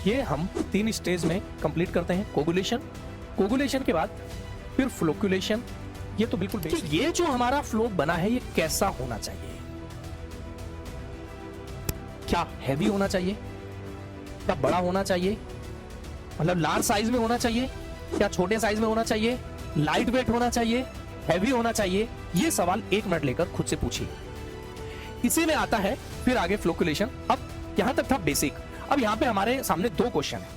ये हम 3 स्टेज में कंप्लीट करते हैं। कोगुलेशन, कोगुलेशन के बाद फिर फ्लोकुलेशन। ये तो बिल्कुल कि ये जो हमारा फ्लो बना है ये कैसा होना चाहिए? क्या हैवी होना चाहिए? क्या बड़ा होना चाहिए? मतलब लार्ज साइज में होना चाहिए? क्या छोटे साइज में होना चाहिए? लाइट वेट होना चाहिए? हैवी होना चाहिए? ये सवाल 1 मिनट लेकर खुद से पूछिए। इसी में आता है फिर आगे फ्लोकुलेशन। अब यहां तक था बेसिक। अब यहां पे हमारे सामने 2 क्वेश्चन है।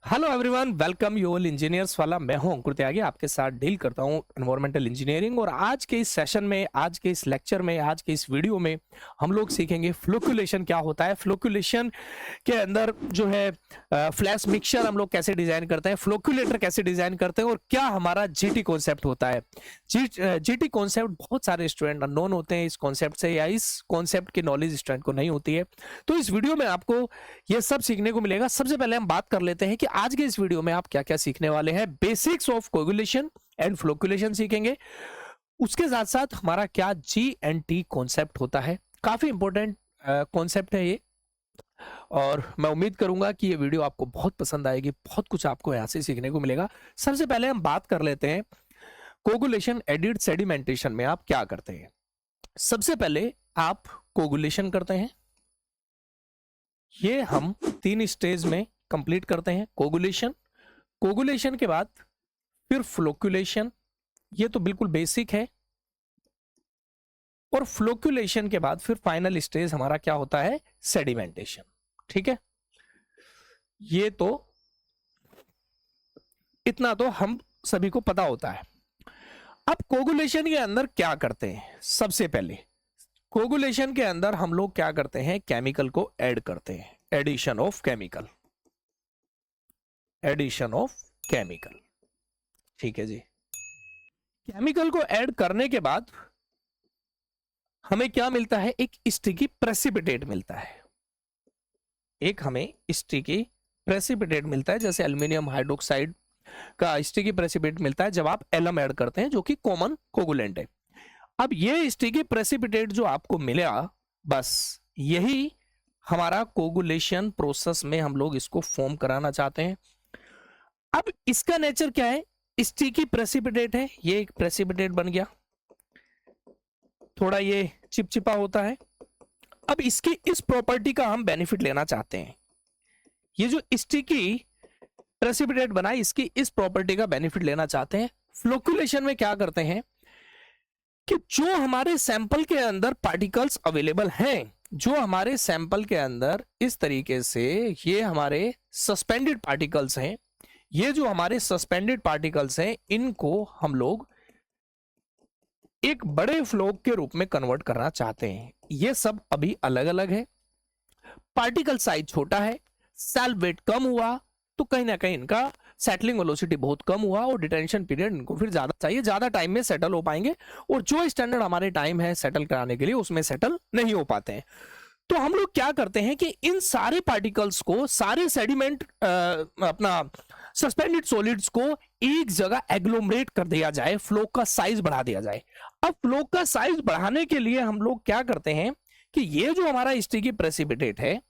Hello everyone, welcome you all engineers वाला। मैं हूं अंकुर त्यागी, आपके साथ डील करता हूं एनवायरमेंटल इंजीनियरिंग। और आज के इस सेशन में, आज के इस लेक्चर में, आज के इस वीडियो में हम लोग सीखेंगे फ्लोकुलेशन क्या होता है। फ्लोकुलेशन के अंदर जो है फ्लैश मिक्सचर हम लोग कैसे डिजाइन करते हैं, फ्लोकुलेटर कैसे डिजाइन करते हैं, और क्या हमारा जीटी कॉन्सेप्ट होता है। जीटी कॉन्सेप्ट बहुत सारे स्टूडेंट अननोन होते हैं इस कॉन्सेप्ट से, या इस कॉन्सेप्ट की नॉलेज स्टूडेंट को नहीं होती है। तो इस वीडियो में आपको ये सब सीखने को मिलेगा। सबसे पहले हम बात कर लेते हैं कि आज के इस वीडियो में आप क्या क्या सीखने वाले हैं। Basics of coagulation and flocculation सीखेंगे। उसके साथ साथ हमारा क्या जी&टी कॉन्सेप्ट होता है, काफी इंपॉर्टेंट कॉन्सेप्ट है ये। और मैं उम्मीद करूंगा कि ये वीडियो आपको बहुत पसंद आएगी, बहुत कुछ आपको यहां से सीखने को मिलेगा। सबसे पहले हम बात कर लेते हैं कोगुलेशन एडिड सेडिमेंटेशन में आप क्या करते हैं। सबसे पहले आप कोगुलेशन करते हैं। ये हम 3 स्टेज में कंप्लीट करते हैं। कोगुलेशन, कोगुलेशन के बाद फिर फ्लोकुलेशन। ये तो बिल्कुल बेसिक है। और फ्लोकुलेशन के बाद फिर फाइनल स्टेज हमारा क्या होता है? सेडिमेंटेशन। ठीक है, ये तो इतना तो हम सभी को पता होता है। अब कोगुलेशन के अंदर क्या करते हैं? सबसे पहले कोगुलेशन के अंदर हम लोग क्या करते हैं? केमिकल को ऐड करते हैं। Addition of chemical, addition of chemical. ठीक है जी। केमिकल को ऐड करने के बाद हमें क्या मिलता है? एक स्टिकी प्रेसिपिटेट मिलता है। एक हमें स्टिकी प्रेसिपिटेट मिलता है, जैसे एल्युमिनियम हाइड्रोक्साइड का स्टिकी प्रेसिपिटेट मिलता है जब आप एलम ऐड करते हैं, जो कि कॉमन कोगुलेंट है। अब ये स्टिकी प्रेसिपिटेट जो आपको मिला, बस यही हमारा कोगुलेशन प्रोसेस में हम लोग इसको फॉर्म कराना चाहते हैं। अब इसका नेचर क्या है? स्टिकी प्रेसिपिटेट है, ये एक प्रेसिपिटेट बन गया, थोड़ा ये चिपचिपा होता है। अब इसकी इस प्रॉपर्टी का हम बेनिफिट लेना चाहते हैं। ये जो स्टिकी प्रेसिपिटेट बना है, इसकी इस प्रॉपर्टी का बेनिफिट लेना चाहते हैं। फ्लोकुलेशन में क्या करते हैं कि जो हमारे सैंपल के अंदर पार्टिकल्स अवेलेबल हैं, जो हमारे सैंपल के अंदर इस तरीके से ये हमारे सस्पेंडेड पार्टिकल्स हैं, ये जो हमारे सस्पेंडेड पार्टिकल्स हैं, इनको हम लोग एक बड़े फ्लोक के रूप में कन्वर्ट करना चाहते हैं। ये सब अभी अलग अलग है। पार्टिकल साइज छोटा है, सेल वेट कम हुआ, तो कहीं ना कहीं इनका सेटलिंग वेलोसिटी बहुत कम हुआ, और डिटेंशन पीरियड इनको फिर ज्यादा चाहिए, ज्यादा टाइम में सेटल हो पाएंगे। और जो स्टैंडर्ड हमारे टाइम है सेटल कराने के लिए, उसमें सेटल नहीं हो पाते हैं। तो हम लोग क्या करते हैं कि इन सारे पार्टिकल्स को, सारे सेडिमेंट अपना सस्पेंडेड सॉलिड्स को एक जगह एग्लोमरेट कर दिया जाए, फ्लो का साइज बढ़ा दिया जाए। अब फ्लो का साइज बढ़ाने के लिए हम लोग क्या करते हैं कि ये जो हमारा स्टिकी प्रेसिपिटेट है,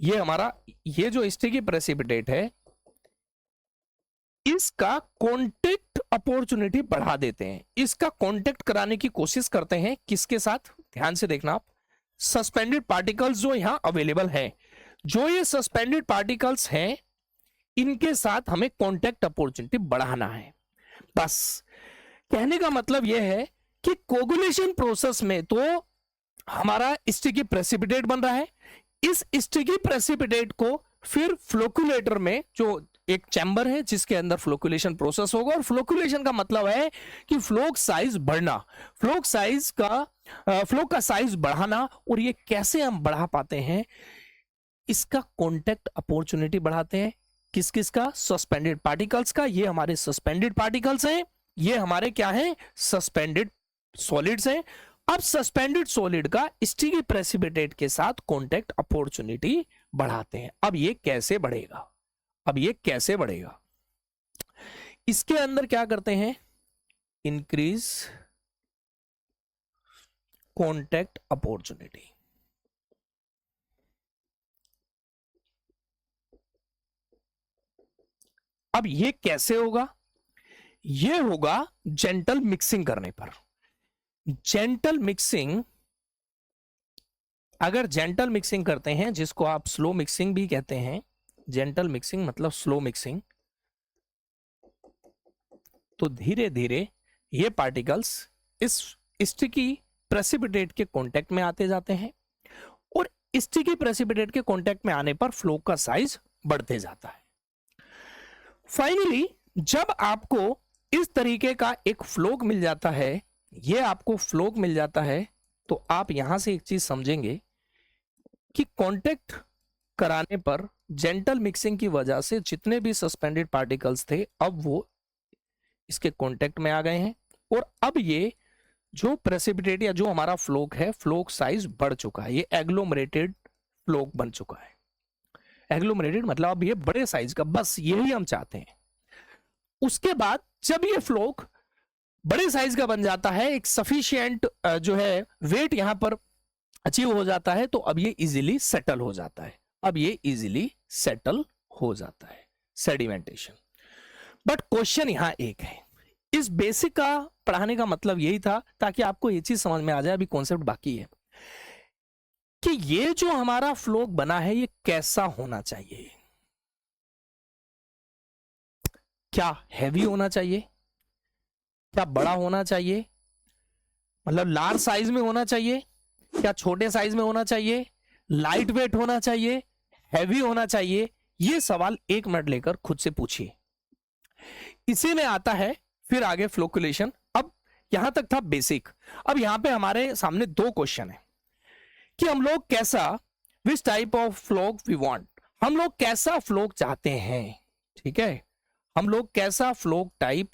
ये जो स्टिकी प्रेसिपिटेट है, इसका कांटेक्ट अपॉर्चुनिटी बढ़ा देते हैं। इसका कांटेक्ट कराने की कोशिश करते हैं, किसके साथ? ध्यान से देखना आप। सस्पेंडेड पार्टिकल्स जो यहां अवेलेबल हैं, जो ये सस्पेंडेड पार्टिकल्स हैं, इनके साथ हमें कांटेक्ट अपॉर्चुनिटी बढ़ाना है। बस कहने का मतलब यह है कि कोगुलेशन प्रोसेस में तो हमारा स्टिकी प्रेसिपिटेट बन रहा है। इस स्टिकी प्रेसिपिटेट को फिर फ्लोकुलेटर में, जो एक चैम्बर है जिसके अंदर फ्लोकुलेशन प्रोसेस होगा, और फ्लोकुलेशन का मतलब है कि फ्लो साइज बढ़ना, फ्लो का साइज बढ़ाना। और ये कैसे हम बढ़ा पाते हैं? इसका कांटेक्ट अपॉर्चुनिटी बढ़ाते हैं। किस किस का? सस्पेंडेड पार्टिकल्स का। ये हमारे सस्पेंडेड पार्टिकल्स हैं, ये हमारे क्या हैं? सस्पेंडेड सॉलिड्स हैं। अब सस्पेंडेड सॉलिड का स्टिकी प्रेसिपिटेट के साथ कांटेक्ट अपॉर्चुनिटी बढ़ाते हैं। अब ये कैसे बढ़ेगा? इसके अंदर क्या करते हैं? Increase contact opportunity. अब ये कैसे होगा? ये होगा जेंटल मिक्सिंग करने पर। जेंटल मिक्सिंग, अगर जेंटल मिक्सिंग करते हैं, जिसको आप स्लो मिक्सिंग भी कहते हैं, जेंटल मिक्सिंग मतलब स्लो मिक्सिंग, तो धीरे धीरे ये पार्टिकल्स इस स्टिकी प्रेसिपिटेट के कांटेक्ट में आते जाते हैं और स्टिकी प्रेसिपिटेट के कांटेक्ट में आने पर फ्लोक का साइज बढ़ते जाता है। फाइनली जब आपको इस तरीके का एक फ्लोक मिल जाता है, ये आपको फ्लोक मिल जाता है, तो आप यहां से एक चीज समझेंगे कि कांटेक्ट कराने पर जेंटल मिक्सिंग की वजह से जितने भी सस्पेंडेड पार्टिकल्स थे अब वो इसके कांटेक्ट में आ गए हैं और अब ये जो प्रेसिपिटेट या जो हमारा फ्लोक है, फ्लोक साइज बढ़ चुका है, ये एग्लोमरेटेड फ्लोक बन चुका है। एग्लोमरेटेड मतलब अब ये बड़े साइज का, बस यही हम चाहते हैं। उसके बाद जब ये फ्लोक बड़े साइज का बन जाता है, एक सफिशिएंट जो है वेट यहां पर अचीव हो जाता है, तो अब ये इजीली सेटल हो जाता है। अब ये इजीली सेटल हो जाता है, सेडिमेंटेशन। बट क्वेश्चन यहां एक है, इस बेसिक का पढ़ाने का मतलब यही था ताकि आपको ये चीज समझ में आ जाए, अभी कॉन्सेप्ट बाकी है कि ये जो हमारा फ्लोक बना है ये कैसा होना चाहिए। क्या हैवी होना चाहिए? क्या बड़ा होना चाहिए? मतलब लार्ज साइज में होना चाहिए? क्या छोटे साइज में होना चाहिए? लाइट वेट होना चाहिए? हैवी होना चाहिए? ये सवाल 1 मिनट लेकर खुद से पूछिए। इसी में आता है फिर आगे फ्लोकुलेशन। अब यहां तक था बेसिक। अब यहां पे हमारे सामने 2 क्वेश्चन है कि हम लोग कैसा, which type of floc we want, हम लोग कैसा फ्लोक चाहते हैं। ठीक है, हम लोग कैसा फ्लोक टाइप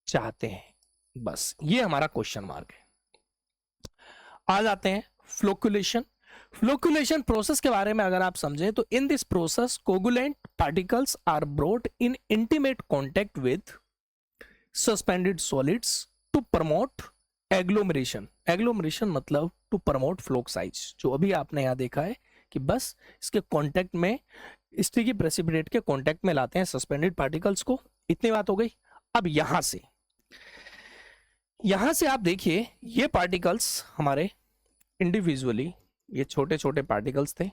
चाहते हैं, बस ये हमारा क्वेश्चन मार्क है। आ जाते हैं फ्लोकुलेशन। फ्लोकुलेशन प्रोसेस के बारे में अगर आप समझें तो in this process coagulant particles are brought in intimate contact with suspended solids to promote agglomeration. Agglomeration मतलब टू प्रमोट फ्लोक साइज, जो अभी आपने यहां देखा है कि बस इसके कांटेक्ट में, स्टिकी प्रेसिपिटेट के कांटेक्ट में लाते हैं सस्पेंडेड पार्टिकल्स को। इतनी बात हो गई। अब यहां से आप देखिए, ये पार्टिकल्स हमारे इंडिविजुअली, ये छोटे छोटे पार्टिकल्स थे,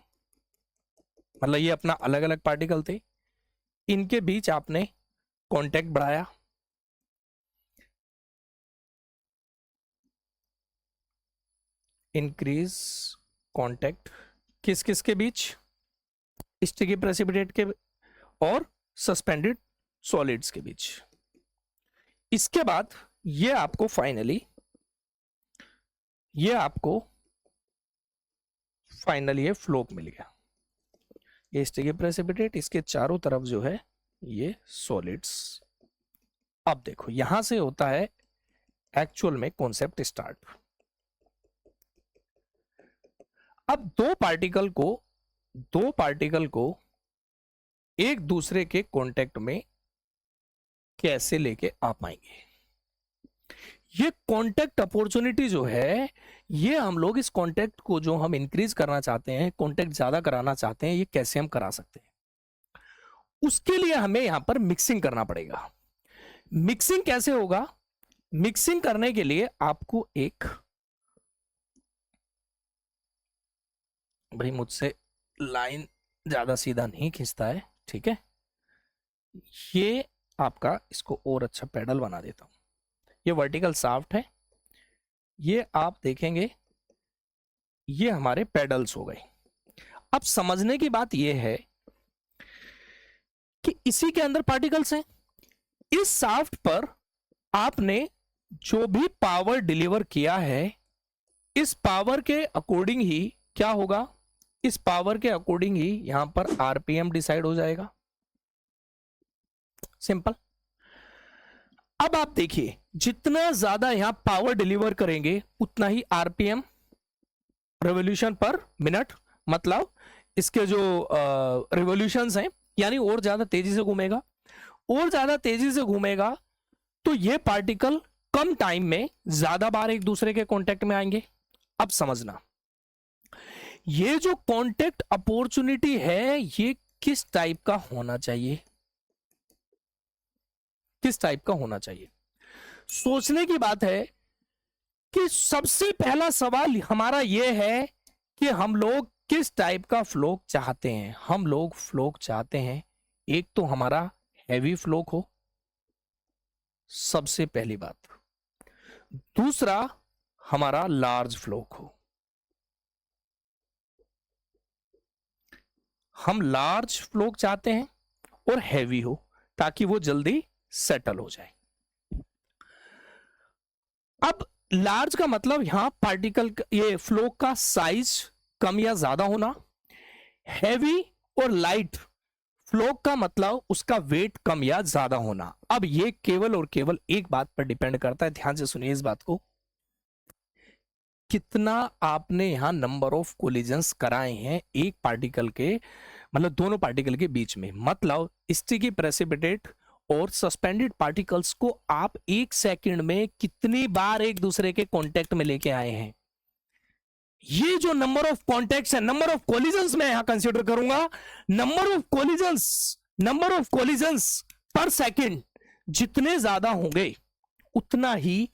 मतलब ये अपना अलग अलग पार्टिकल थे, इनके बीच आपने कांटेक्ट बढ़ाया, इंक्रीज कांटेक्ट किस किस के बीच, स्टिकी प्रेसिपिटेट के और सस्पेंडेड सॉलिड्स के बीच। इसके बाद ये आपको फाइनली ये फ्लोक मिल गया। ये स्टिकी प्रेसिपिटेट, इसके चारों तरफ जो है ये सॉलिड्स। अब देखो यहां से होता है एक्चुअल में कॉन्सेप्ट स्टार्ट। अब दो पार्टिकल को एक दूसरे के कांटेक्ट में कैसे लेके आ पाएंगे। ये कांटेक्ट अपॉर्चुनिटी जो है, ये हम लोग इस कांटेक्ट को जो हम इंक्रीज करना चाहते हैं, कांटेक्ट ज्यादा कराना चाहते हैं, ये कैसे हम करा सकते हैं। उसके लिए हमें यहां पर मिक्सिंग करना पड़ेगा। मिक्सिंग कैसे होगा? मिक्सिंग करने के लिए आपको एक, भाई मुझसे लाइन ज्यादा सीधा नहीं खींचता है, ठीक है, ये आपका, इसको और अच्छा पैडल बना देता हूं। ये वर्टिकल शाफ्ट है, ये आप देखेंगे ये हमारे पेडल्स हो गए। अब समझने की बात यह है कि इसी के अंदर पार्टिकल्स हैं। इस शाफ्ट पर आपने जो भी पावर डिलीवर किया है, इस पावर के अकॉर्डिंग ही क्या होगा, इस पावर के अकॉर्डिंग ही यहां पर आरपीएम डिसाइड हो जाएगा। सिंपल। अब आप देखिए, जितना ज्यादा यहां पावर डिलीवर करेंगे उतना ही आरपीएम, रेवोल्यूशन पर मिनट, मतलब इसके जो रिवोल्यूशंस हैं, यानी और ज्यादा तेजी से घूमेगा। और ज्यादा तेजी से घूमेगा तो ये पार्टिकल कम टाइम में ज्यादा बार एक दूसरे के कांटेक्ट में आएंगे। अब समझना, ये जो कांटेक्ट अपॉर्चुनिटी है ये किस टाइप का होना चाहिए। किस टाइप का होना चाहिए। सोचने की बात है कि सबसे पहला सवाल हमारा यह है कि हम लोग किस टाइप का फ्लो चाहते हैं। हम लोग फ्लो चाहते हैं, एक तो हमारा हैवी फ्लो हो, सबसे पहली बात। दूसरा हमारा लार्ज फ्लो हो। हम लार्ज फ्लो चाहते हैं और हैवी हो ताकि वो जल्दी सेटल हो जाए। अब लार्ज का मतलब यहां पार्टिकल, ये फ्लो का साइज कम या ज्यादा होना। हैवी और लाइट फ्लो का मतलब उसका वेट कम या ज्यादा होना। अब ये केवल और केवल एक बात पर डिपेंड करता है, ध्यान से सुनिए इस बात को, कितना आपने यहां नंबर ऑफ कोलिजन्स कराए हैं एक पार्टिकल के, मतलब दोनों पार्टिकल के बीच में। मतलब स्टिकी प्रेसिपिटेट और सस्पेंडेड पार्टिकल्स को आप एक सेकंड में कितनी बार एक दूसरे के कांटेक्ट में लेके आए हैं। ये जो नंबर ऑफ कॉन्टेक्ट्स है, नंबर ऑफ कोलिजन्स मैं यहां कंसीडर करूंगा। नंबर ऑफ कोलिजन्स पर सेकंड जितने ज्यादा होंगे उतना ही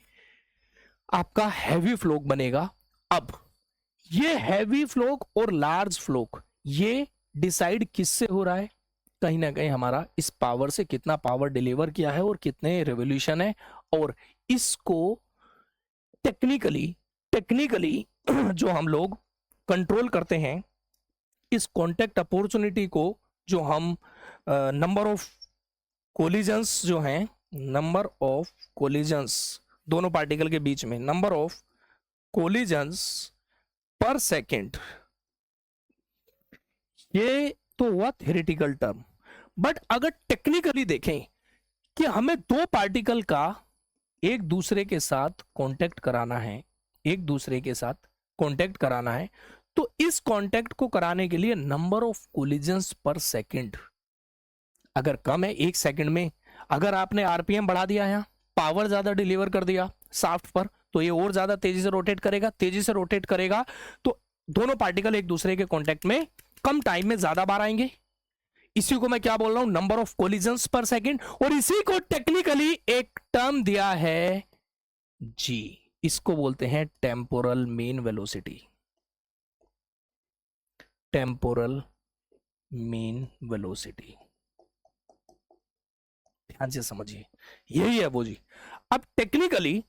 आपका हैवी फ्लोक बनेगा। अब ये हैवी फ्लोक और लार्ज फ्लोक ये डिसाइड किससे हो रहा है? कहीं ना कहीं हमारा इस पावर से कितना पावर डिलीवर किया है और कितने रेवोल्यूशन है। और इसको टेक्निकली जो हम लोग कंट्रोल करते हैं, इस कॉन्टेक्ट अपॉर्चुनिटी को, जो हम नंबर ऑफ कोलिजन्स जो हैं, नंबर ऑफ कोलिजन्स दोनों पार्टिकल के बीच में, नंबर ऑफ कोलिजन्स पर सेकेंड, ये तो हुआ थ्योरेटिकल टर्म। बट अगर टेक्निकली देखें कि हमें दो पार्टिकल का एक दूसरे के साथ कांटेक्ट कराना है, एक दूसरे के साथ कांटेक्ट कराना है, तो इस कांटेक्ट को कराने के लिए नंबर ऑफ कोलिजन्स पर सेकंड अगर कम है, एक सेकंड में अगर आपने आरपीएम बढ़ा दिया है, पावर ज्यादा डिलीवर कर दिया शाफ्ट पर, तो ये और ज्यादा तेजी से रोटेट करेगा, तो दोनों पार्टिकल एक दूसरे के कांटेक्ट में कम टाइम में ज्यादा बार आएंगे। इसी को मैं क्या बोल रहा हूं? नंबर ऑफ कोलिजन्स पर सेकंड। और इसी को टेक्निकली एक टर्म दिया है जी, इसको बोलते हैं temporal mean velocity. Temporal mean velocity, ध्यान से समझिए, यही है वो जी। अब टेक्निकली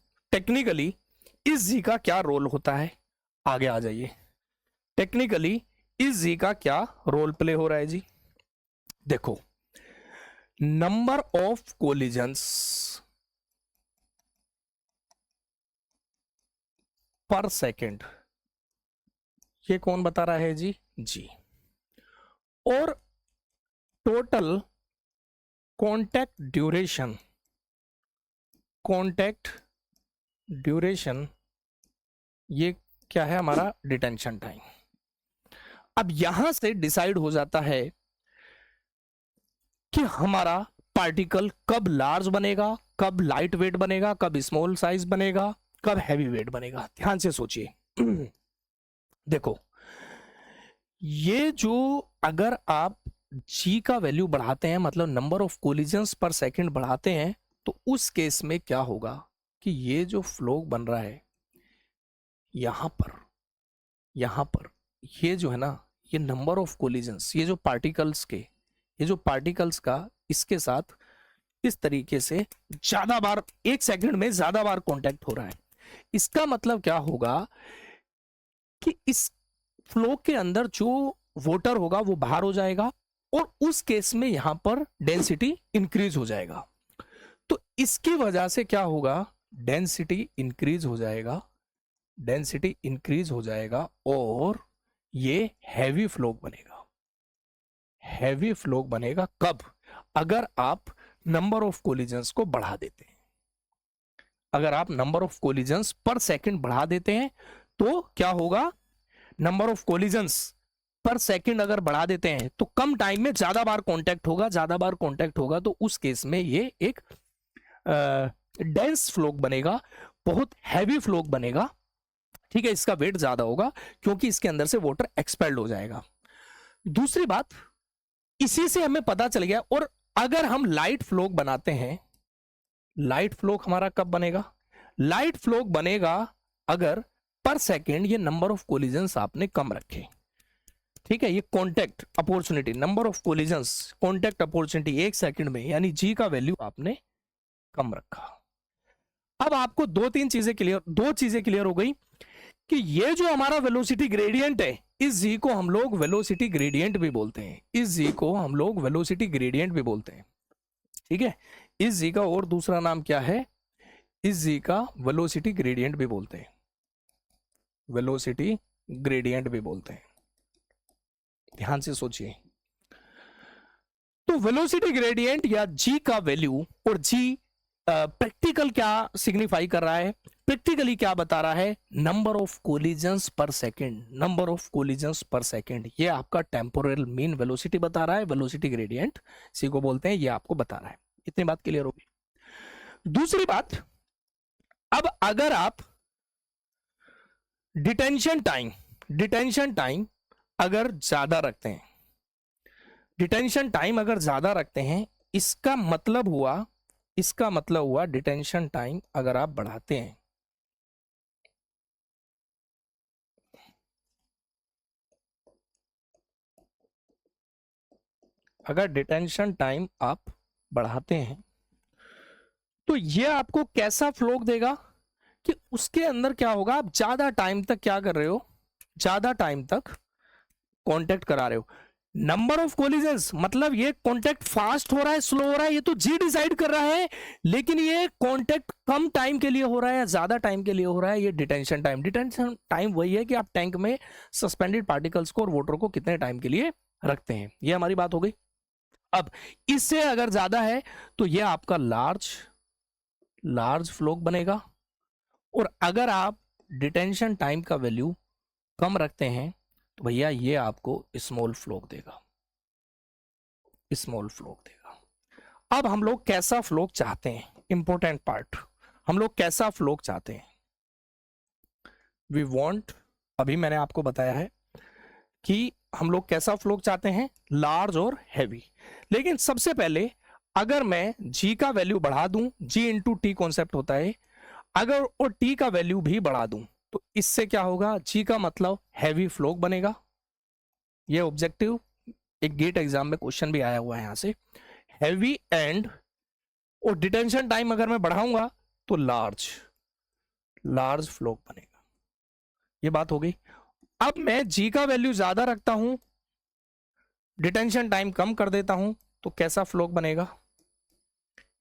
इस जी का क्या रोल होता है, आगे आ जाइए। टेक्निकली इस जी का क्या रोल प्ले हो रहा है जी? देखो, नंबर ऑफ कोलिजन्स पर सेकंड, ये कौन बता रहा है जी? जी। और टोटल कांटेक्ट ड्यूरेशन, ये क्या है हमारा? Detention time. अब यहां से डिसाइड हो जाता है कि हमारा पार्टिकल कब लार्ज बनेगा, कब लाइट वेट बनेगा, कब स्मॉल साइज बनेगा, कब हैवी वेट बनेगा। ध्यान से सोचिए। देखो, ये जो अगर आप जी का वैल्यू बढ़ाते हैं, मतलब नंबर ऑफ कोलिजन्स पर सेकंड बढ़ाते हैं, तो उस केस में क्या होगा कि ये जो फ्लो बन रहा है यहां पर ये जो है ना, ये नंबर ऑफ कोलिजन्स, ये जो पार्टिकल्स का इसके साथ इस तरीके से ज्यादा बार, एक सेकंड में ज्यादा बार कांटेक्ट हो रहा है। इसका मतलब क्या होगा कि इस फ्लो के अंदर जो वाटर होगा वो बाहर हो जाएगा, और उस केस में यहां पर डेंसिटी इंक्रीज हो जाएगा। तो इसकी वजह से क्या होगा? डेंसिटी इंक्रीज हो जाएगा और ये हैवी फ्लो बनेगा। कब? अगर आप नंबर ऑफ कोलिजन्स को बढ़ा देते हैं। अगर आप नंबर ऑफ कोलिजन्स पर सेकंड बढ़ा देते हैं तो क्या होगा? नंबर ऑफ कोलिजन्स पर सेकंड अगर बढ़ा देते हैं तो कम टाइम में ज्यादा बार कांटेक्ट होगा, तो उस केस में ये एक डेंस फ्लो बनेगा, बहुत हैवी फ्लो बनेगा। ठीक है, इसका वेट ज्यादा होगा क्योंकि इसके अंदर से वाटर एक्सपेल्ड हो जाएगा। दूसरी बात, इसी से हमें पता चल गया। और अगर हम लाइट फ्लो बनाते हैं लाइट फ्लो हमारा कब बनेगा? लाइट फ्लो बनेगा अगर पर सेकेंड ये नंबर ऑफ कोलिजन्स आपने कम रखे, ठीक है, ये contact opportunity, number of collisions, contact opportunity एक सेकंड में, यानी जी का वैल्यू आपने कम रखा। अब आपको दो चीजें क्लियर हो गई कि ये जो हमारा वेलोसिटी ग्रेडियंट है, इस जी को हम लोग वेलोसिटी ग्रेडियंट भी बोलते हैं, इस जी को हम लोग वेलोसिटी ग्रेडियंट भी बोलते हैं, ठीक है। इस जी का और दूसरा नाम क्या है? इस जी का वेलोसिटी ग्रेडियंट भी बोलते हैं, वेलोसिटी ग्रेडियंट भी बोलते हैं। ध्यान से सोचिए, तो वेलोसिटी ग्रेडियंट या जी का वैल्यू, और जी प्रैक्टिकल क्या सिग्निफाई कर रहा है? प्रैक्टिकली क्या बता रहा है? नंबर ऑफ कोलिजन्स पर सेकेंड, नंबर ऑफ कोलिजन्स पर सेकेंड, ये आपका टेम्पोरल मीन वेलोसिटी बता रहा है, वेलोसिटी ग्रेडियंट सी को बोलते हैं, ये आपको बता रहा है। इतनी बात क्लियर होगी। दूसरी बात, अब अगर आप डिटेंशन टाइम अगर ज्यादा रखते हैं, डिटेंशन टाइम अगर ज्यादा रखते हैं, इसका मतलब हुआ डिटेंशन टाइम अगर आप बढ़ाते हैं, अगर डिटेंशन टाइम आप बढ़ाते हैं, तो ये आपको कैसा फ्लो देगा कि उसके अंदर क्या होगा? आप ज्यादा टाइम तक क्या कर रहे हो? ज्यादा टाइम तक कांटेक्ट करा रहे हो। नंबर ऑफ कोलिजन्स मतलब ये कांटेक्ट फास्ट हो रहा है, स्लो हो रहा है, ये तो जी डिसाइड कर रहा है, लेकिन ये कांटेक्ट कम टाइम के लिए हो रहा है या ज्यादा टाइम के लिए हो रहा है, ये डिटेंशन टाइम वही है कि आप टैंक में सस्पेंडेड पार्टिकल्स को और वाटर को कितने टाइम के लिए रखते हैं। ये हमारी बात हो गई। अब इससे अगर ज्यादा है तो ये आपका लार्ज फ्लो बनेगा, और अगर आप डिटेंशन टाइम का वैल्यू कम रखते हैं तो भैया ये आपको स्मॉल फ्लो देगा, स्मॉल फ्लो देगा। अब हम लोग कैसा फ्लो चाहते हैं? इंपॉर्टेंट पार्ट, हम लोग कैसा फ्लो चाहते हैं? वी वांट, अभी मैंने आपको बताया है कि हम लोग कैसा फ्लो चाहते हैं, लार्ज और हैवी। लेकिन सबसे पहले अगर मैं जी का वैल्यू बढ़ा दूं, जी इंटू टी कॉन्सेप्ट होता है, अगर और टी का वैल्यू भी बढ़ा दूं तो इससे क्या होगा? जी का मतलब हैवी फ्लो बनेगा। ये ऑब्जेक्टिव एक गेट एग्जाम में क्वेश्चन भी आया हुआ है यहां से, हैवी एंड, और डिटेंशन टाइम अगर मैं बढ़ाऊंगा तो लार्ज फ्लो बनेगा। ये बात हो गई। अब मैं जी का वैल्यू ज्यादा रखता हूं, डिटेंशन टाइम कम कर देता हूं, तो कैसा फ्लो बनेगा?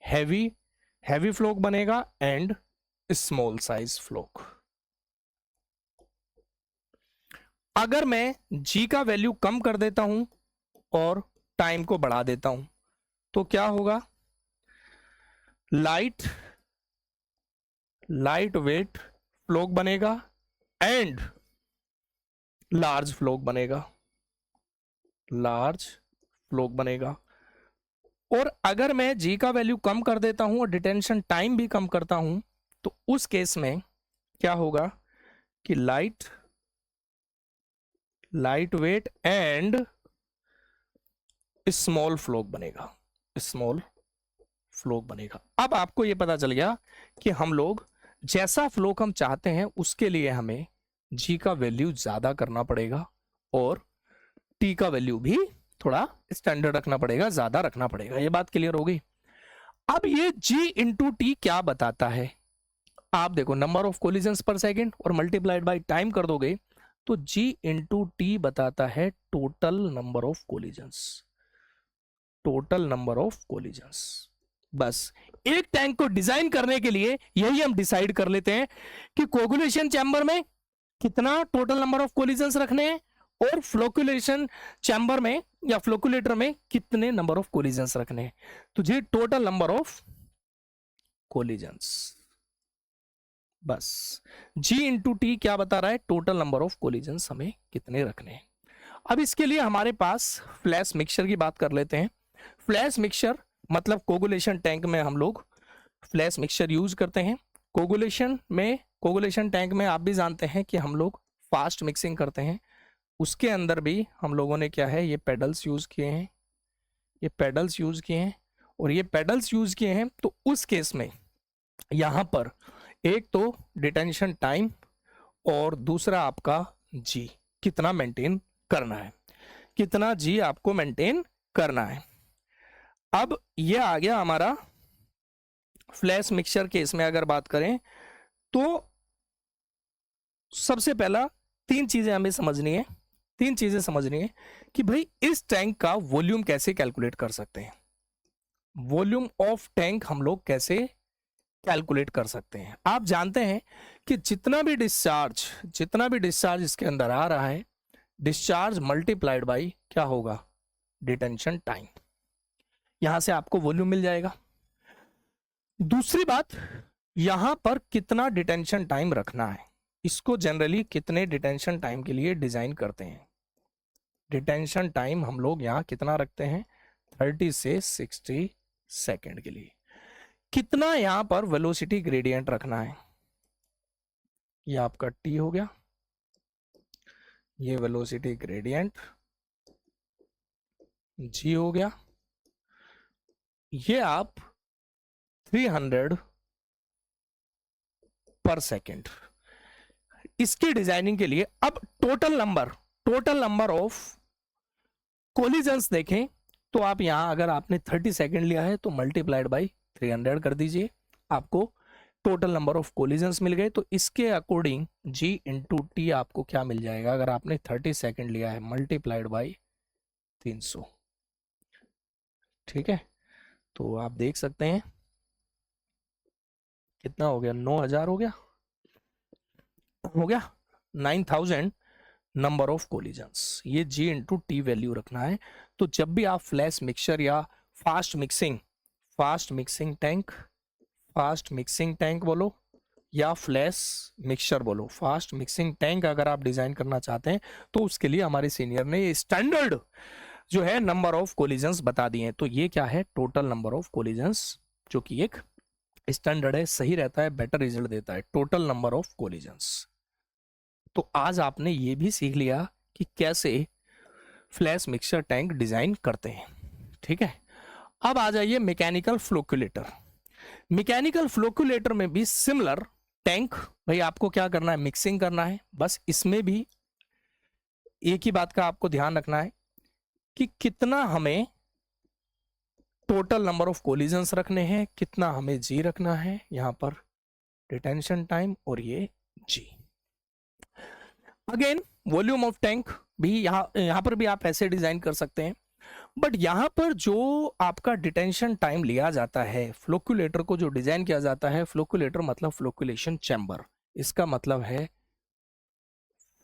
हैवी फ्लो बनेगा एंड स्मॉल साइज फ्लो। अगर मैं जी का वैल्यू कम कर देता हूं और टाइम को बढ़ा देता हूं तो क्या होगा? लाइट वेट फ्लो बनेगा एंड लार्ज फ्लो बनेगा, लार्ज फ्लो बनेगा। और अगर मैं जी का वैल्यू कम कर देता हूं और डिटेंशन टाइम भी कम करता हूं तो उस केस में क्या होगा कि light weight and small flow बनेगा, स्मॉल फ्लो बनेगा। अब आपको यह पता चल गया कि हम लोग जैसा फ्लो हम चाहते हैं उसके लिए हमें जी का वैल्यू ज्यादा करना पड़ेगा और टी का वैल्यू भी थोड़ा स्टैंडर्ड रखना पड़ेगा, ज्यादा रखना पड़ेगा। ये बात क्लियर हो गई। अब ये जी इंटू टी क्या बताता है? आप देखो, नंबर ऑफ कोलिजन्स पर सेकेंड और मल्टीप्लाइड बाय टाइम कर दोगे तो जी इंटू टी बताता है total number of collisions, total number of collisions. बस एक टैंक को डिजाइन करने के लिए यही हम डिसाइड कर लेते हैं कि कोगुलेशन चैम्बर में कितना टोटल नंबर ऑफ कोलिजन्स रखने हैं और फ्लोकुलेशन चैम्बर में या फ्लोकुलेटर में कितने नंबर ऑफ कोलिजन्स रखने हैं। तो ये टोटल नंबर ऑफ कोलिजन्स, बस जी इंटू टी क्या बता रहा है? टोटल नंबर ऑफ कोलिजन्स हमें कितने रखने हैं। अब इसके लिए हमारे पास फ्लैश मिक्सचर की बात कर लेते हैं। फ्लैश मिक्सचर मतलब कोगुलेशन टैंक में हम लोग फ्लैश मिक्सचर यूज करते हैं। कोगुलेशन टैंक में आप भी जानते हैं कि हम लोग फास्ट मिक्सिंग करते हैं। उसके अंदर भी हम लोगों ने क्या है, ये पेडल्स यूज किए हैं, ये पेडल्स यूज किए हैं, और ये पेडल्स यूज किए हैं तो उस केस में यहां पर एक तो डिटेंशन टाइम और दूसरा आपका जी कितना मेंटेन करना है, कितना जी आपको मेंटेन करना है। अब ये आ गया हमारा फ्लैश मिक्सचर केस में अगर बात करें तो सबसे पहला तीन चीजें हमें समझनी है, तीन चीजें समझनी है कि भाई इस टैंक का वॉल्यूम कैसे कैलकुलेट कर सकते हैं, वॉल्यूम ऑफ टैंक हम लोग कैसे कैलकुलेट कर सकते हैं। आप जानते हैं कि जितना भी डिस्चार्ज इसके अंदर आ रहा है, डिस्चार्ज मल्टीप्लाइड बाई क्या होगा, डिटेंशन टाइम, यहां से आपको वॉल्यूम मिल जाएगा। दूसरी बात, यहां पर कितना डिटेंशन टाइम रखना है, इसको जनरली कितने डिटेंशन टाइम के लिए डिजाइन करते हैं, डिटेंशन टाइम हम लोग यहां कितना रखते हैं, 30 से 60 सेकेंड के लिए। कितना यहां पर वेलोसिटी ग्रेडियंट रखना है, ये आपका टी हो गया, ये वेलोसिटी ग्रेडियंट जी हो गया, ये आप 300 पर सेकेंड। इसकी डिजाइनिंग के लिए अब टोटल नंबर ऑफ कोलिजन्स देखें तो आप यहां अगर आपने 30 सेकेंड लिया है तो मल्टीप्लाइड बाई 300 कर दीजिए, आपको टोटल नंबर ऑफ कोलिजन्स मिल गए। तो इसके अकॉर्डिंग जी इंटू टी आपको क्या मिल जाएगा, अगर आपने 30 सेकेंड लिया है मल्टीप्लाइड बाई 300, ठीक है। तो आप देख सकते हैं कितना हो गया, 9000 हो गया 9000 नंबर ऑफ कोलिजन्स, ये जी इंटू टी वैल्यू रखना है। तो जब भी आप फ्लैश मिक्सचर या फास्ट मिक्सिंग टैंक बोलो या फ्लैश मिक्सचर बोलो, फास्ट मिक्सिंग टैंक अगर आप डिजाइन करना चाहते हैं तो उसके लिए हमारे सीनियर ने ये स्टैंडर्ड जो है नंबर ऑफ कोलिजन्स बता दिए हैं। तो ये क्या है, टोटल नंबर ऑफ कोलिजन्स, जो कि एक स्टैंडर्ड है, सही रहता है, बेटर रिजल्ट देता है, टोटल नंबर ऑफ कोलिजन्स। तो आज आपने ये भी सीख लिया कि कैसे फ्लैश मिक्सचर टैंक डिजाइन करते हैं, ठीक है। अब आ जाइए मैकेनिकल फ्लोकुलेटर। मैकेनिकल फ्लोकुलेटर में भी सिमिलर टैंक, भाई आपको क्या करना है, मिक्सिंग करना है, बस इसमें भी एक ही बात का आपको ध्यान रखना है कि कितना हमें टोटल नंबर ऑफ कोलिजन्स रखने हैं, कितना हमें जी रखना है, यहां पर डिटेंशन टाइम और ये जी। अगेन वॉल्यूम ऑफ टैंक भी यहां पर भी आप ऐसे डिजाइन कर सकते हैं, बट यहां पर जो आपका डिटेंशन टाइम लिया जाता है, फ्लोकुलेटर को जो डिजाइन किया जाता है, फ्लोकुलेटर मतलब फ्लोकुलेशन चैम्बर, इसका मतलब है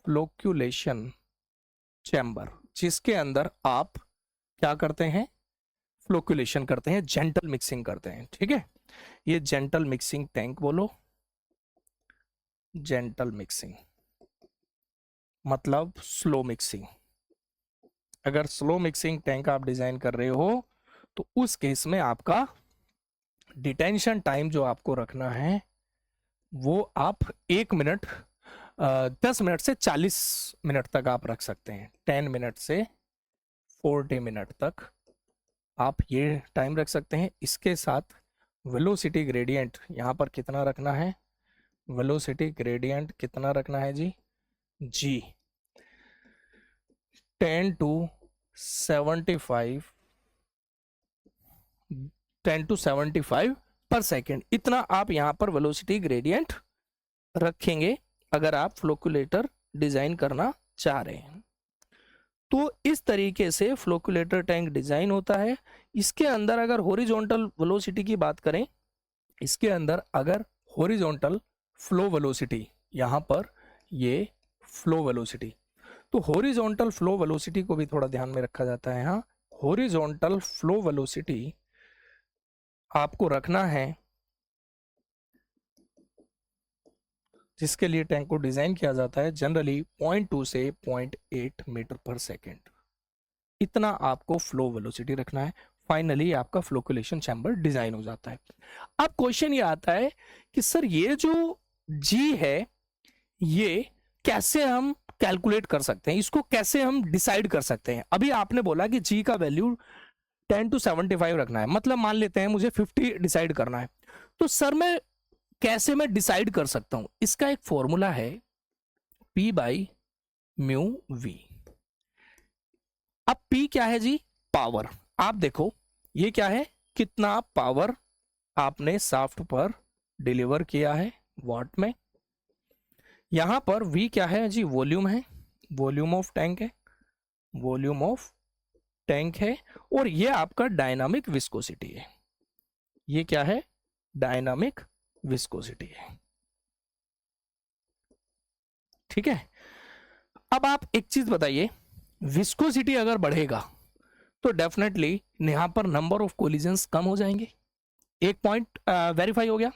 फ्लोकुलेशन चैम्बर, जिसके अंदर आप क्या करते हैं, फ्लोकुलेशन करते हैं, जेंटल मिक्सिंग करते हैं, ठीक है। ये जेंटल मिक्सिंग टैंक बोलो, जेंटल मिक्सिंग मतलब स्लो मिक्सिंग। अगर स्लो मिक्सिंग टैंक आप डिजाइन कर रहे हो तो उस केस में आपका डिटेंशन टाइम जो आपको रखना है वो आप 1 मिनट 10 मिनट से 40 मिनट तक आप रख सकते हैं, 10 मिनट से 40 मिनट तक आप ये टाइम रख सकते हैं। इसके साथ वेलोसिटी ग्रेडियंट यहाँ पर कितना रखना है, वेलोसिटी ग्रेडियंट कितना रखना है जी, 10 to 75 पर सेकेंड, इतना आप यहां पर वेलोसिटी ग्रेडियंट रखेंगे अगर आप फ्लोकुलेटर डिजाइन करना चाह रहे हैं। तो इस तरीके से फ्लोकुलेटर टैंक डिजाइन होता है। इसके अंदर अगर हॉरिजॉन्टल वेलोसिटी की बात करें, इसके अंदर अगर हॉरिजॉन्टल फ्लो वेलोसिटी, यहां पर ये फ्लो वेलोसिटी, तो हॉरिजॉन्टल फ्लो वेलोसिटी को भी थोड़ा ध्यान में रखा जाता है। हाँ, हॉरिजॉन्टल फ्लो वेलोसिटी आपको रखना है, जिसके लिए टैंक को डिजाइन किया जाता है जनरली 0.2 से 0.8 मीटर पर सेकेंड, इतना आपको फ्लो वेलोसिटी रखना है। फाइनली आपका फ्लोकुलेशन चैम्बर डिजाइन हो जाता है। अब क्वेश्चन ये आता है कि सर ये जो जी है ये कैसे हम कैलकुलेट कर सकते हैं, इसको कैसे हम डिसाइड कर सकते हैं। अभी आपने बोला कि जी का वैल्यू 10 to 75 रखना है, मतलब मान लेते हैं मुझे 50 डिसाइड करना है, तो सर मैं कैसे मैं डिसाइड कर सकता हूं, इसका एक फॉर्मूला है P बाई म्यू वी। अब P क्या है जी? पावर। आप देखो ये क्या है, कितना पावर आपने शाफ्ट पर डिलीवर किया है वाट में। यहां पर V क्या है जी? वॉल्यूम है, वॉल्यूम ऑफ टैंक है, वॉल्यूम ऑफ टैंक है। और ये आपका डायनामिक विस्कोसिटी है। ये क्या है? डायनामिक विस्कोसिटी है। ठीक है। अब आप एक चीज बताइए, विस्कोसिटी अगर बढ़ेगा तो डेफिनेटली यहां पर नंबर ऑफ कोलिजन्स कम हो जाएंगे। एक पॉइंट वेरीफाई हो गया।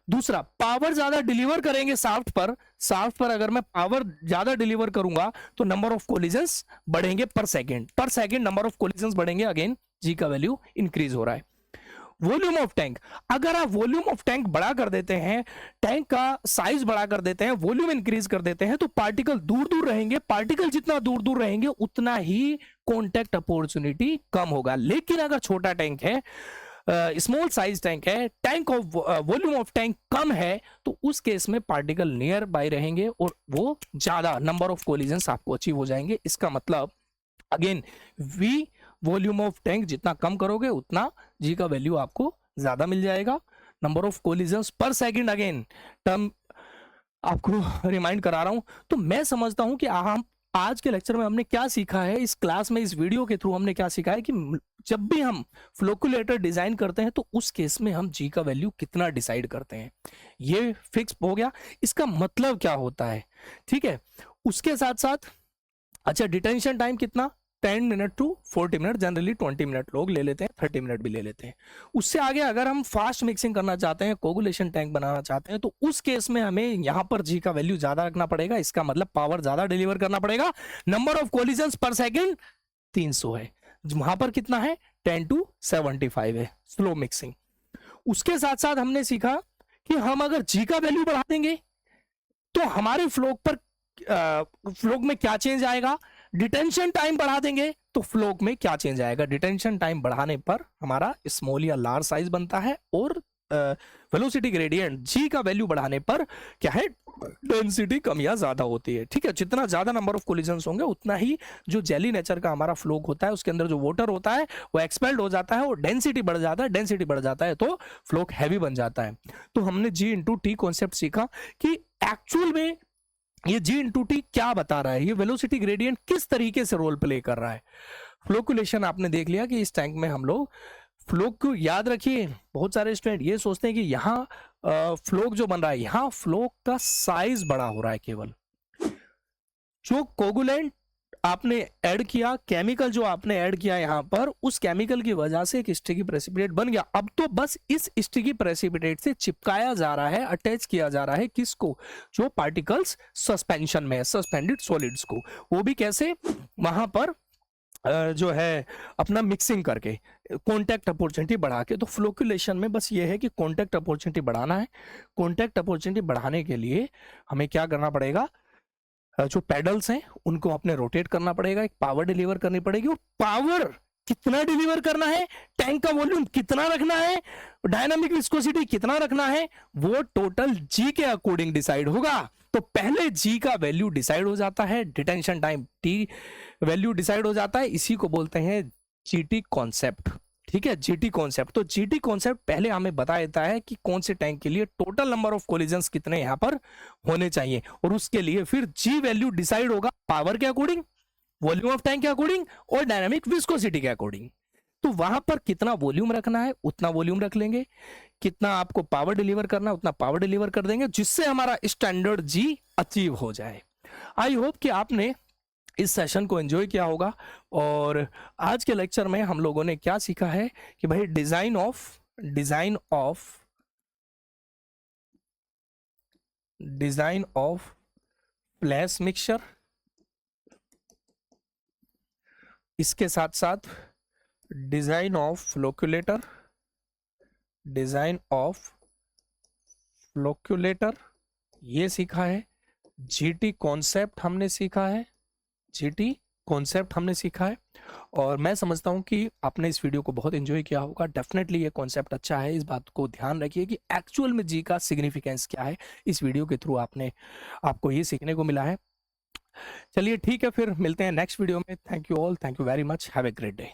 दूसरा, पावर ज्यादा डिलीवर करेंगे शाफ्ट पर, शाफ्ट पर अगर मैं पावर ज्यादा डिलीवर करूंगा तो नंबर ऑफ कोलिजन्स बढ़ेंगे पर सेकेंड नंबर ऑफ कोलिजन्स बढ़ेंगे। अगेन जी का वैल्यू इंक्रीज हो रहा है। वॉल्यूम ऑफ टैंक, अगर आप वॉल्यूम ऑफ टैंक बड़ा कर देते हैं, टैंक का साइज बड़ा कर देते हैं, वॉल्यूम इंक्रीज कर देते हैं, तो पार्टिकल दूर दूर रहेंगे। पार्टिकल जितना दूर दूर रहेंगे उतना ही कॉन्टैक्ट अपॉर्चुनिटी कम होगा। लेकिन अगर छोटा टैंक है, स्मॉल साइज टैंक है, tank of volume of tank कम है, तो उस केस में पार्टिकल नियर बाय रहेंगे और वो ज्यादा नंबर ऑफ कोलिजन्स आपको अचीव हो जाएंगे। इसका मतलब again V volume of tank जितना कम करोगे उतना जी का वैल्यू आपको ज्यादा मिल जाएगा। नंबर ऑफ कोलिजन्स पर सेकंड, अगेन टर्म आपको रिमाइंड करा रहा हूं। तो मैं समझता हूं कि हम आज के लेक्चर में हमने क्या सीखा है, इस क्लास में, इस वीडियो के थ्रू हमने क्या सीखा है कि जब भी हम फ्लोकुलेटर डिजाइन करते हैं तो उस केस में हम जी का वैल्यू कितना डिसाइड करते हैं, ये फिक्स हो गया। इसका मतलब क्या होता है, ठीक है। उसके साथ साथ अच्छा, डिटेंशन टाइम कितना? 10 minute to 40 minute, generally 20 minute लोग ले लेते हैं, 30 मिनट भी ले लेते हैं। उससे आगे अगर हम फास्ट मिक्सिंग करना चाहते हैं, कोगुलेशन टैंक बनाना चाहते हैं, तो उस केस में हमें यहां पर जी का वैल्यू ज्यादा रखना पड़ेगा। इसका मतलब पावर ज्यादा डिलीवर करना पड़ेगा। नंबर ऑफ कोलिजन्स पर सेकेंड 300 है, वहां पर कितना है? 10 टू 75 है स्लो मिक्सिंग। उसके साथ साथ हमने सीखा कि हम अगर जी का वैल्यू बढ़ा देंगे तो हमारे फ्लोक पर फ्लोक में क्या चेंज आएगा। डिटेंशन टाइम बढ़ा देंगे तो फ्लोक में क्या चेंज आएगा। डिटेंशन टाइम बढ़ाने पर हमारा स्मॉल या लार्ज साइज बनता है, और वेलोसिटी ग्रेडियंट जी का वैल्यू बढ़ाने पर क्या है? डेंसिटी कम या ज्यादा होती है। ठीक है, जितना ज्यादा नंबर ऑफ कोलिजन्स होंगे उतना ही जो जेली नेचर का हमारा फ्लोक होता है, उसके अंदर जो वाटर होता है वो एक्सपेल्ड हो जाता है और डेंसिटी बढ़ जाता है। डेंसिटी बढ़ जाता है तो फ्लोक हैवी बन जाता है। तो हमने जी इंटू टी कॉन्सेप्ट सीखा कि एक्चुअल में ये जी इंटू टी क्या बता रहा है, ये वेलोसिटी ग्रेडियंट किस तरीके से रोल प्ले कर रहा है। फ्लोकुलेशन आपने देख लिया कि इस टैंक में हम लोग फ्लोक को याद रखिए। बहुत सारे स्टूडेंट ये सोचते हैं कि यहाँ फ्लोक जो बन रहा है, यहाँ फ्लोक का साइज बड़ा हो रहा है। केवल जो कोगुलेंट आपने ऐड किया, केमिकल जो आपने ऐड किया यहाँ पर, उस केमिकल की वजह से एक स्टिकी प्रेसिपिटेट बन गया। अब तो बस इस स्टिकी प्रेसिपिटेट से चिपकाया जा रहा है, अटैच किया जा रहा है किसको? जो पार्टिकल्स सस्पेंशन में है, सस्पेंडेड सॉलिड्स को। वो भी कैसे? वहां पर जो है अपना मिक्सिंग करके, कॉन्टैक्ट अपॉर्चुनिटी बढ़ा के। तो फ्लोकुलेशन में बस ये है कि कॉन्टैक्ट अपॉर्चुनिटी बढ़ाना है। कॉन्टैक्ट अपॉर्चुनिटी बढ़ाने के लिए हमें क्या करना पड़ेगा? जो पेडल्स हैं उनको अपने रोटेट करना पड़ेगा, एक पावर डिलीवर करनी पड़ेगी। और पावर कितना डिलीवर करना है, टैंक का वॉल्यूम कितना रखना है, डायनामिक विस्कोसिटी कितना रखना है, वो टोटल जी के अकॉर्डिंग डिसाइड होगा। तो पहले जी का वैल्यू डिसाइड हो जाता है, detention time T value decide हो जाता है। इसी को बोलते हैं जीटी कॉन्सेप्ट। ठीक है, जीटी कॉन्सेप्ट। तो जीटी कॉन्सेप्ट पहले हमें बता देता है कि कौन से टैंक के लिए टोटल नंबर ऑफ कोलिजन्स कितने यहां पर होने चाहिए, और उसके लिए फिर जी वैल्यू डिसाइड होगा पावर के अकॉर्डिंग, वॉल्यूम ऑफ टैंक के अकॉर्डिंग और डायनामिक विस्कोसिटी के अकॉर्डिंग। तो वहां पर कितना वॉल्यूम रखना है उतना वॉल्यूम रख लेंगे, कितना आपको पावर डिलीवर करना है उतना पावर डिलीवर कर देंगे, जिससे हमारा स्टैंडर्ड जी अचीव हो जाए। आई होप कि आपने इस सेशन को एंजॉय किया होगा। और आज के लेक्चर में हम लोगों ने क्या सीखा है कि भाई डिजाइन ऑफ फ्लैश मिक्सचर, इसके साथ साथ डिजाइन ऑफ फ्लोकुलेटर ये सीखा है। जीटी कॉन्सेप्ट हमने सीखा है, जीटी कॉन्सेप्ट हमने सीखा है और मैं समझता हूँ कि आपने इस वीडियो को बहुत एंजॉय किया होगा। डेफिनेटली ये कॉन्सेप्ट अच्छा है, इस बात को ध्यान रखिए कि एक्चुअल में जी का सिग्निफिकेंस क्या है। इस वीडियो के थ्रू आपको ये सीखने को मिला है। चलिए ठीक है, फिर मिलते हैं नेक्स्ट वीडियो में। Thank you all, thank you very much, have a great day.